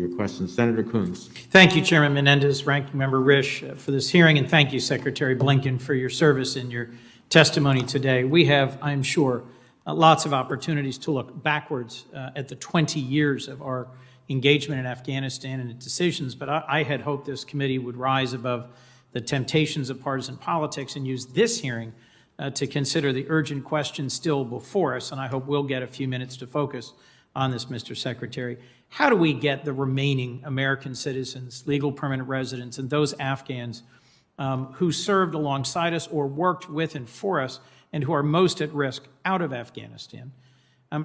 Your question, Senator Coons. Thank you, Chairman Menendez, Ranking Member Risch, for this hearing, and thank you, Secretary Blinken, for your service and your testimony today. We have, I'm sure, lots of opportunities to look backwards at the 20 years of our engagement in Afghanistan and its decisions, but I had hoped this committee would rise above the temptations of partisan politics and use this hearing to consider the urgent questions still before us, and I hope we'll get a few minutes to focus on this, Mr. Secretary. How do we get the remaining American citizens, legal permanent residents, and those Afghans who served alongside us or worked with and for us and who are most at risk out of Afghanistan?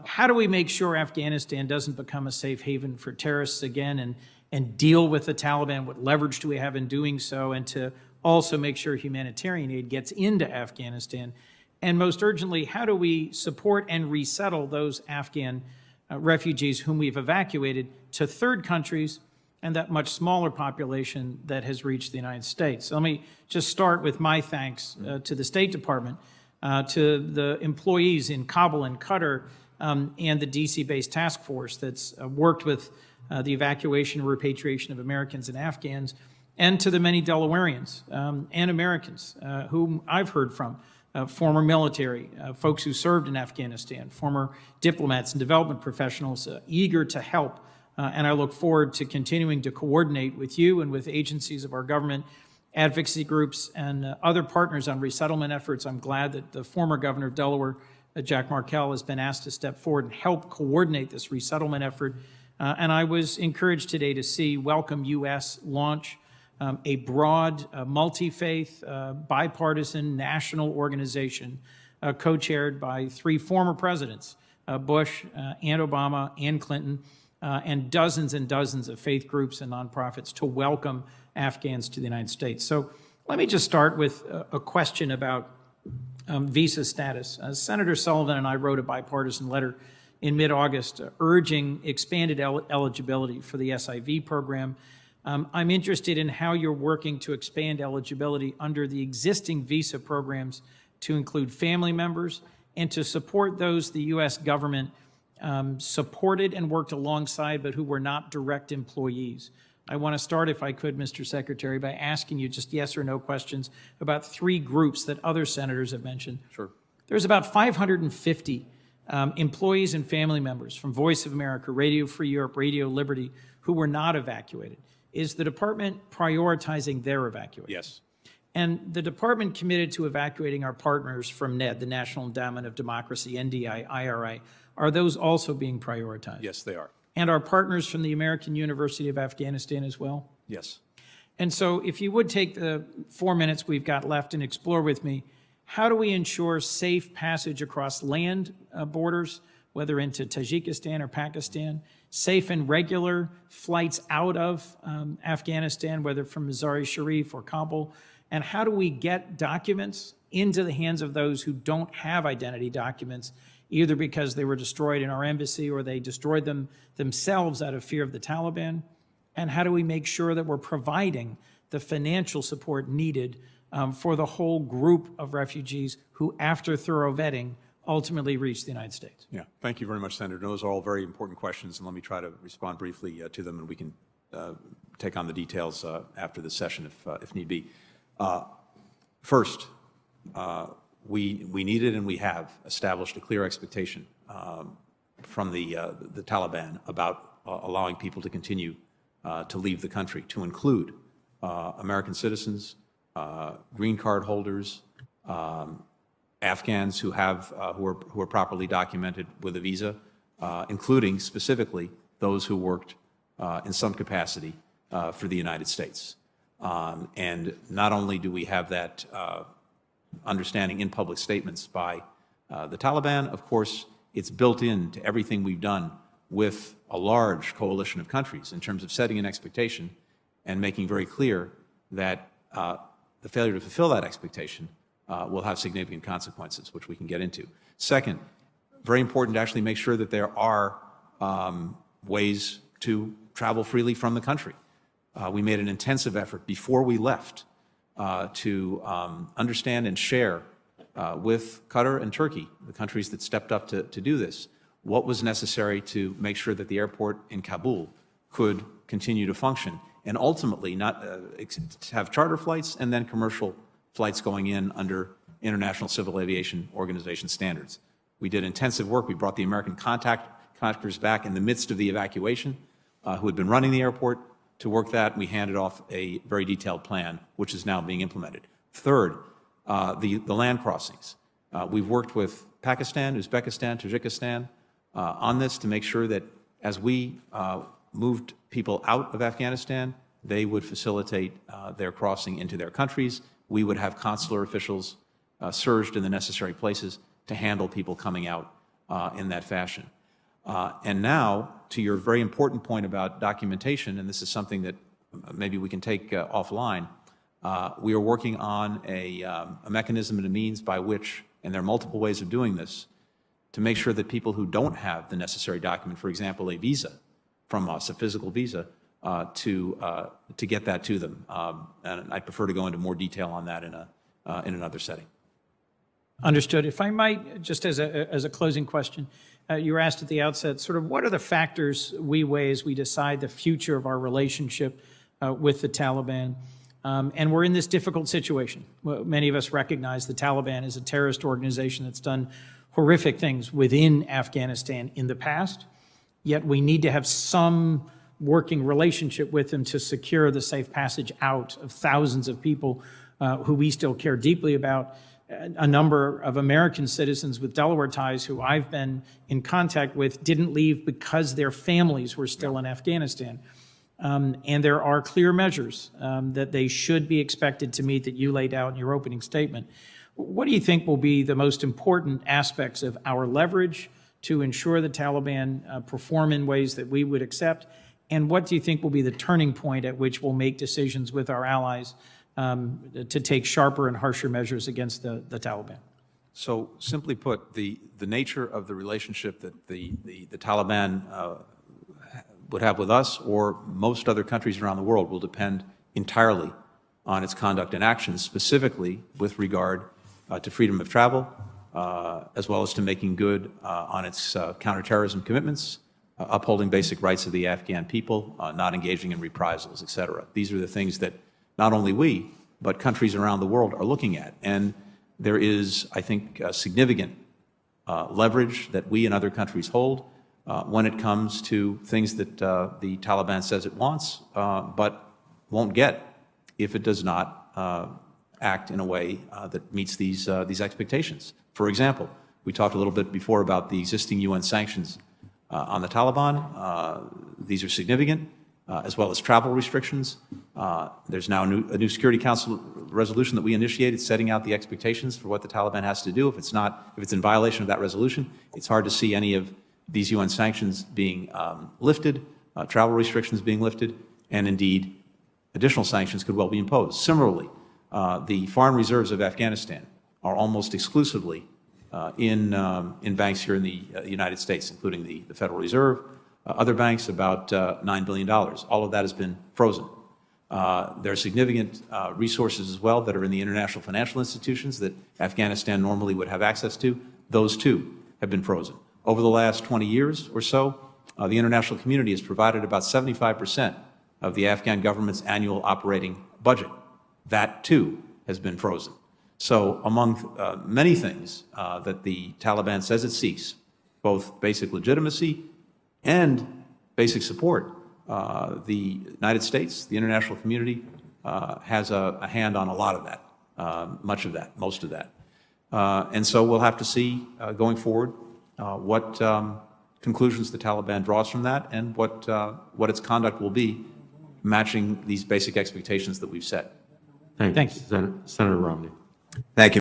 How do we make sure Afghanistan doesn't become a safe haven for terrorists again and deal with the Taliban? What leverage do we have in doing so? And to also make sure humanitarian aid gets into Afghanistan? And most urgently, how do we support and resettle those Afghan refugees whom we've evacuated to third countries and that much smaller population that has reached the United States? So let me just start with my thanks to the State Department, to the employees in Kabul and Qatar, and the DC-based task force that's worked with the evacuation and repatriation of Americans and Afghans, and to the many Delawareans and Americans whom I've heard from, former military, folks who served in Afghanistan, former diplomats and development professionals eager to help. And I look forward to continuing to coordinate with you and with agencies of our government, advocacy groups, and other partners on resettlement efforts. I'm glad that the former governor of Delaware, Jack Markell, has been asked to step forward and help coordinate this resettlement effort. And I was encouraged today to see Welcome U.S. launch a broad, multi-faith, bipartisan national organization co-chaired by three former presidents, Bush, and Obama, and Clinton, and dozens of faith groups and nonprofits to welcome Afghans to the United States. So let me just start with a question about visa status. Senator Sullivan and I wrote a bipartisan letter in mid-August urging expanded eligibility for the SIV program. I'm interested in how you're working to expand eligibility under the existing visa programs to include family members and to support those the U.S. government supported and worked alongside, but who were not direct employees. I want to start, if I could, Mr. Secretary, by asking you just yes or no questions about three groups that other senators have mentioned. Sure. There's about 550 employees and family members from Voice of America, Radio Free Europe, Radio Liberty, who were not evacuated. Is the department prioritizing their evacuation? Yes. And the department committed to evacuating our partners from NED, the National Endowment of Democracy, NDI, IRA. Are those also being prioritized? Yes, they are. And our partners from the American University of Afghanistan as well? Yes. And so if you would take the 4 minutes we've got left and explore with me, how do we ensure safe passage across land borders, whether into Tajikistan or Pakistan, safe and regular flights out of Afghanistan, whether from Mazar-e-Sharif or Kabul, and how do we get documents into the hands of those who don't have identity documents, either because they were destroyed in our embassy or they destroyed them themselves out of fear of the Taliban? And how do we make sure that we're providing the financial support needed for the whole group of refugees who, after thorough vetting, ultimately reach the United States? Yeah, thank you very much, Senator. Those are all very important questions, and let me try to respond briefly to them, and we can take on the details after the session if need be. First, we needed and we have established a clear expectation from the Taliban about allowing people to continue to leave the country, to include American citizens, green card holders, Afghans who are properly documented with a visa, including specifically those who worked in some capacity for the United States. And not only do we have that understanding in public statements by the Taliban, of course, it's built into everything we've done with a large coalition of countries in terms of setting an expectation and making very clear that the failure to fulfill that expectation will have significant consequences, which we can get into. Second, very important to actually make sure that there are ways to travel freely from the country. We made an intensive effort before we left to understand and share with Qatar and Turkey, the countries that stepped up to do this, what was necessary to make sure that the airport in Kabul could continue to function, and ultimately not have charter flights and then commercial flights going in under International Civil Aviation Organization standards. We did intensive work. We brought the American contractors back in the midst of the evacuation, who had been running the airport, to work that. We handed off a very detailed plan, which is now being implemented. Third, the land crossings. We've worked with Pakistan, Uzbekistan, Tajikistan on this to make sure that as we moved people out of Afghanistan, they would facilitate their crossing into their countries. We would have consular officials surged in the necessary places to handle people coming out in that fashion. And now, to your very important point about documentation, and this is something that maybe we can take offline, we are working on a mechanism and a means by which, and there are multiple ways of doing this, to make sure that people who don't have the necessary document, for example, a visa from us, a physical visa, to get that to them. And I'd prefer to go into more detail on that in another setting. Understood. If I might, just as a closing question, you were asked at the outset, sort of what are the factors we weigh as we decide the future of our relationship with the Taliban? And we're in this difficult situation. Many of us recognize the Taliban is a terrorist organization that's done horrific things within Afghanistan in the past, yet we need to have some working relationship with them to secure the safe passage out of thousands of people who we still care deeply about. A number of American citizens with Delaware ties who I've been in contact with didn't leave because their families were still in Afghanistan. And there are clear measures that they should be expected to meet that you laid out in your opening statement. What do you think will be the most important aspects of our leverage to ensure the Taliban perform in ways that we would accept? And what do you think will be the turning point at which we'll make decisions with our allies to take sharper and harsher measures against the Taliban? So simply put, the nature of the relationship that the Taliban would have with us or most other countries around the world will depend entirely on its conduct and actions, specifically with regard to freedom of travel, as well as to making good on its counterterrorism commitments, upholding basic rights of the Afghan people, not engaging in reprisals, et cetera. These are the things that not only we, but countries around the world are looking at. And there is, I think, significant leverage that we and other countries hold when it comes to things that the Taliban says it wants, but won't get if it does not act in a way that meets these expectations. For example, we talked a little bit before about the existing UN sanctions on the Taliban. These are significant, as well as travel restrictions. There's now a new Security Council resolution that we initiated setting out the expectations for what the Taliban has to do. If it's in violation of that resolution, it's hard to see any of these UN sanctions being lifted, travel restrictions being lifted, and indeed additional sanctions could well be imposed. Similarly, the foreign reserves of Afghanistan are almost exclusively in banks here in the United States, including the Federal Reserve, other banks, about $9 billion. All of that has been frozen. There are significant resources as well that are in the international financial institutions that Afghanistan normally would have access to. Those too have been frozen. Over the last 20 years or so, the international community has provided about 75% of the Afghan government's annual operating budget. That too has been frozen. So among many things that the Taliban says it seeks, both basic legitimacy and basic support, the United States, the international community, has a hand on a lot of that, much of that, most of that. And so we'll have to see going forward what conclusions the Taliban draws from that and what its conduct will be, matching these basic expectations that we've set. Thank you. Senator Romney. Thank you.